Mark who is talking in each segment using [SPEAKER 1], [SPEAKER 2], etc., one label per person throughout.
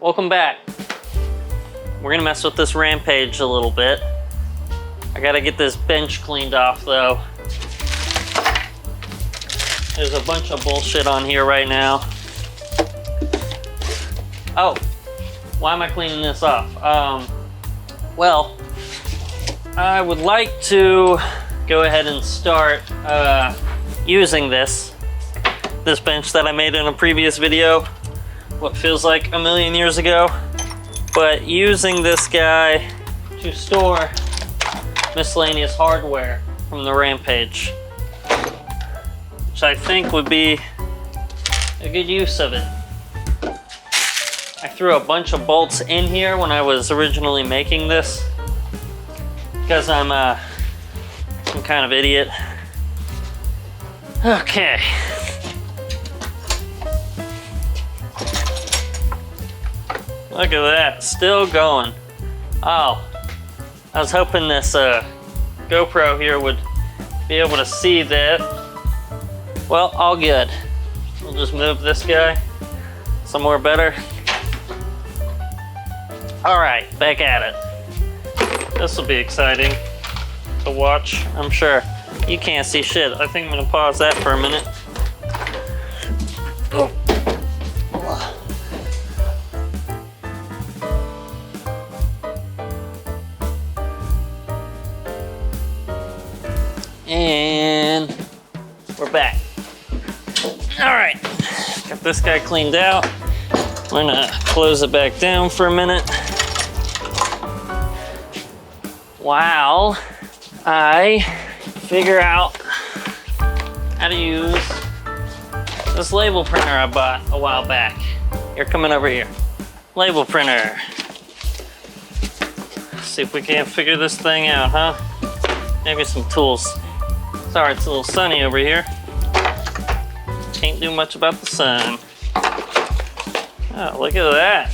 [SPEAKER 1] Welcome back. We're gonna mess with this Rampage a little bit. I gotta get this bench cleaned off though. There's a bunch of bullshit on here right now. Oh, why am I cleaning this off? Well, I would like to go ahead and start using this bench that I made in a previous video, what feels like a million years ago, but using this guy to store miscellaneous hardware from the Rampage, which I think would be a good use of it. I threw a bunch of bolts in here when I was originally making this because I'm some kind of idiot. Okay. Look at that, still going. Oh, I was hoping this GoPro here would be able to see that. Well, all good. We'll just move this guy somewhere better. All right, back at it. This will be exciting to watch, I'm sure. You can't see shit. I think I'm gonna pause that for a minute. Oh. And we're back. All right, got this guy cleaned out. We're gonna close it back down for a minute while I figure out how to use this label printer I bought a while back. You're coming over here. Label printer. Let's see if we can't figure this thing out, huh? Maybe some tools. Sorry, it's a little sunny over here. Can't do much about the sun. Oh, look at that.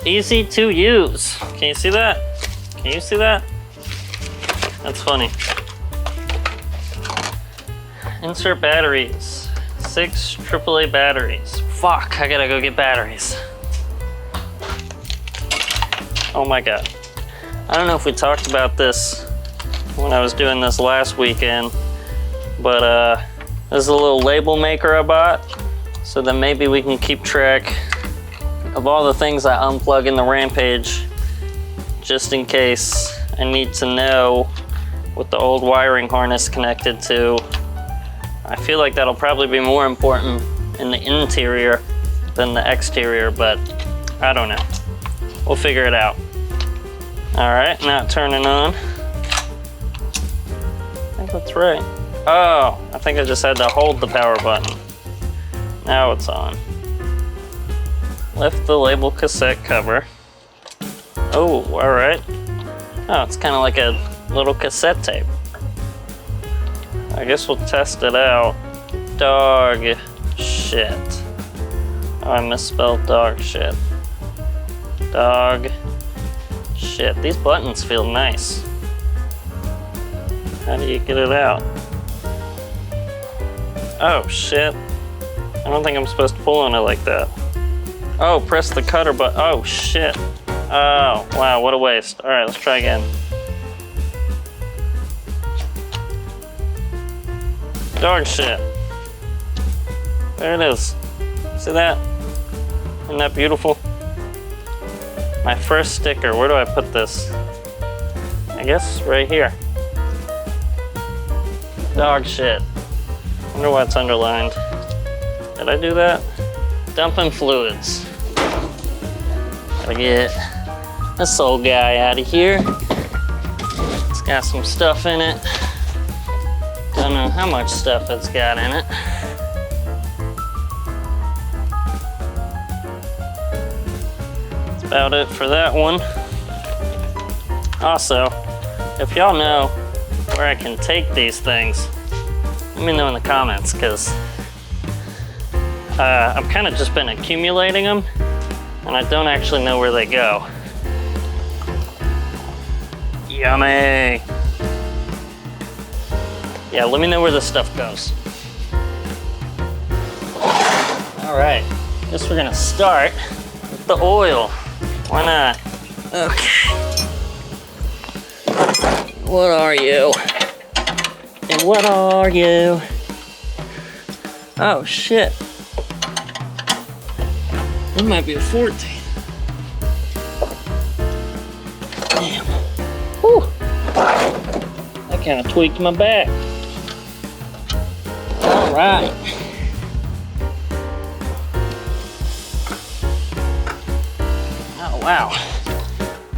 [SPEAKER 1] Easy to use. Can you see that? Can you see that? That's funny. Insert batteries. 6 AAA batteries. Fuck, I gotta go get batteries. Oh my God. I don't know if we talked about this when I was doing this last weekend, but this is a little label maker I bought, so that maybe we can keep track of all the things I unplug in the Rampage, just in case I need to know what the old wiring harness connected to. I feel like that'll probably be more important in the interior than the exterior, but I don't know. We'll figure it out. All right, not turning on. I think that's right. Oh, I think I just had to hold the power button. Now it's on. Lift the label cassette cover. Oh, all right. Oh, it's kind of like a little cassette tape. I guess we'll test it out. Dog shit. Oh, I misspelled dog shit. Dog shit. These buttons feel nice. How do you get it out? Oh shit. I don't think I'm supposed to pull on it like that. Oh, press the cutter button. Oh shit. Oh, wow, what a waste. All right, let's try again. Dog shit. There it is. See that? Isn't that beautiful? My first sticker. Where do I put this? I guess right here. Dog shit. Wonder why it's underlined. Did I do that? Dumping fluids. Gotta get this old guy out of here. It's got some stuff in it. Don't know how much stuff it's got in it. That's about it for that one. Also, if y'all know where I can take these things, let me know in the comments, because I've kind of just been accumulating them and I don't actually know where they go. Yummy. Yeah, let me know where this stuff goes. All right, Guess we're gonna start with the oil. Why not? Okay. What are you? And what are you? Oh shit. That might be a 14. Damn. Whew. That kind of tweaked my back. All right. Oh wow.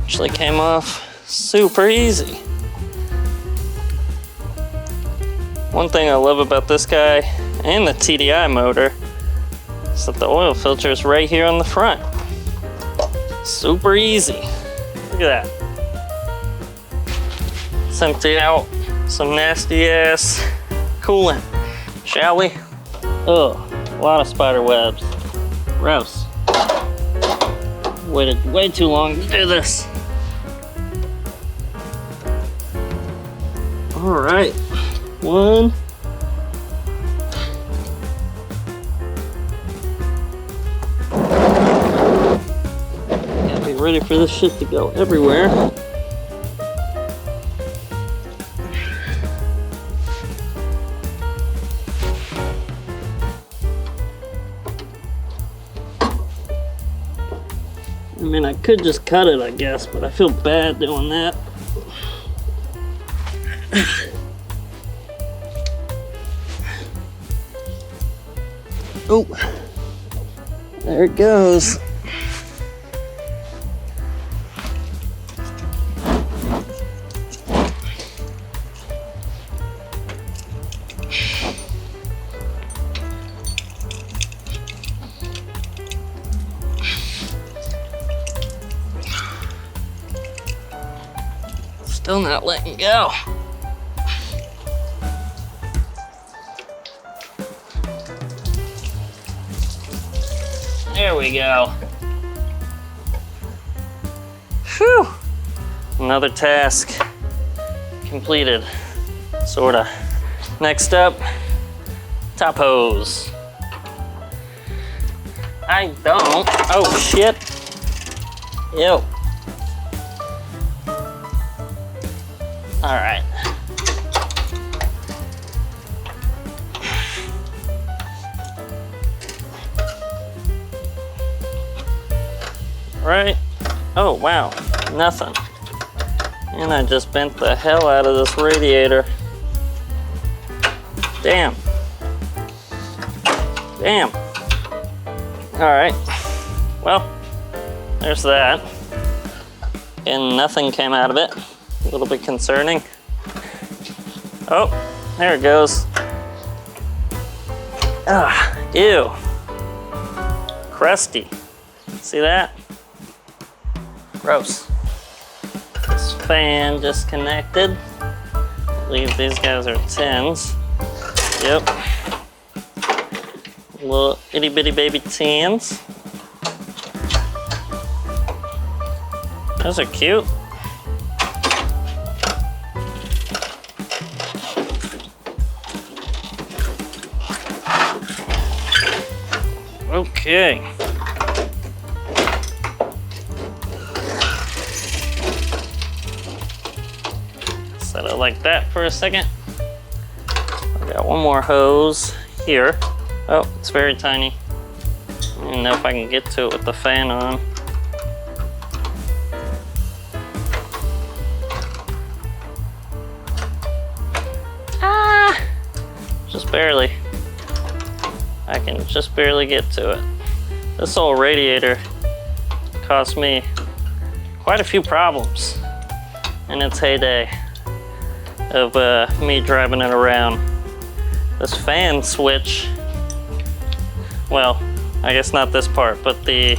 [SPEAKER 1] Actually came off super easy. One thing I love about this guy and the TDI motor is that the oil filter is right here on the front. Super easy. Look at that. Let's empty out some nasty ass coolant, shall we? Oh, a lot of spider webs. Gross. Waited way too long to do this. All right, one. Gotta be ready for this shit to go everywhere. I mean, I could just cut it, I guess, but I feel bad doing that. Oh, there it goes. Still not letting go. There we go. Whew. Another task completed, sorta. Next up, top hose. I don't. Oh shit. Ew. All right. Right? Oh, wow. Nothing. And I just bent the hell out of this radiator. Damn. Damn. All right. Well, there's that. And nothing came out of it. A little bit concerning. Oh, there it goes. Ah, ew. Crusty. See that? Gross. This fan disconnected. I believe these guys are 10s. Yep. Little itty bitty baby 10s. Those are cute. Okay. Set it like that for a second. I got one more hose here. Oh, it's very tiny. I don't know if I can get to it with the fan on. Ah! Just barely. I can just barely get to it. This old radiator cost me quite a few problems in its heyday of me driving it around. This fan switch, well, I guess not this part, but the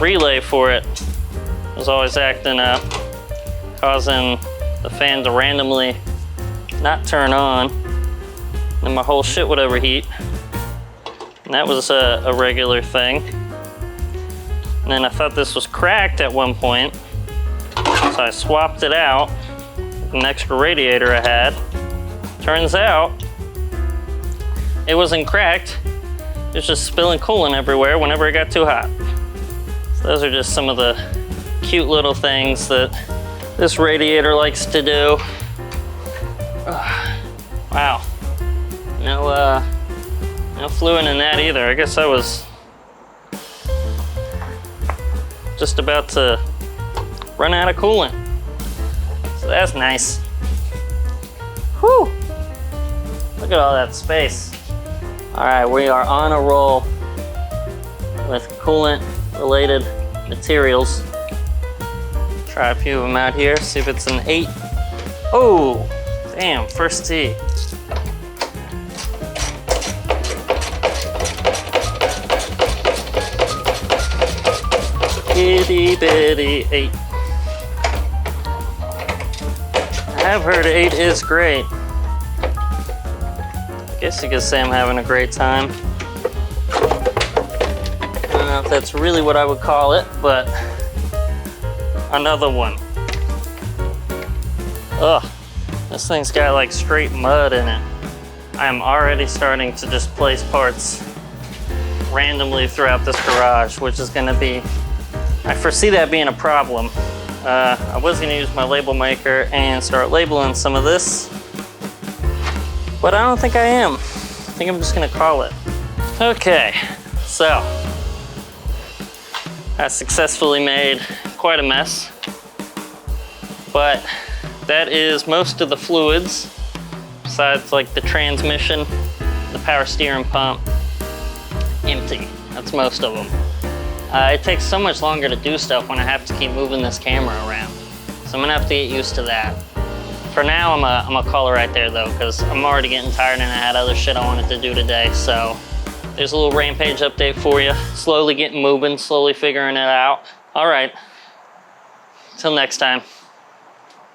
[SPEAKER 1] relay for it was always acting up, causing the fan to randomly not turn on, and my whole shit would overheat. And that was a regular thing. And then I thought this was cracked at one point, so I swapped it out with an extra radiator I had. Turns out it wasn't cracked, it's just spilling coolant everywhere whenever it got too hot. So those are just some of the cute little things that this radiator likes to do. Wow. No fluid in that either. I guess I was just about to run out of coolant. So that's nice. Whew. Look at all that space. All right, we are on a roll with coolant related materials. Try a few of them out here, see if it's an 8. Oh, damn, first tee. Itty bitty 8. I have heard 8 is great. I guess you could say I'm having a great time. I don't know if that's really what I would call it, but another one. Ugh, this thing's got like straight mud in it. I am already starting to just place parts randomly throughout this garage, which is gonna be, I foresee that being a problem. I was gonna use my label maker and start labeling some of this, but I don't think I am. I think I'm just gonna call it. Okay, so I successfully made quite a mess, but that is most of the fluids, besides like the transmission, the power steering pump, empty. That's most of them. It takes so much longer to do stuff when I have to keep moving this camera around. So I'm gonna have to get used to that. For now, I'm gonna call it right there though, because I'm already getting tired and I had other shit I wanted to do today. So there's a little Rampage update for you. Slowly getting moving, slowly figuring it out. All right, till next time.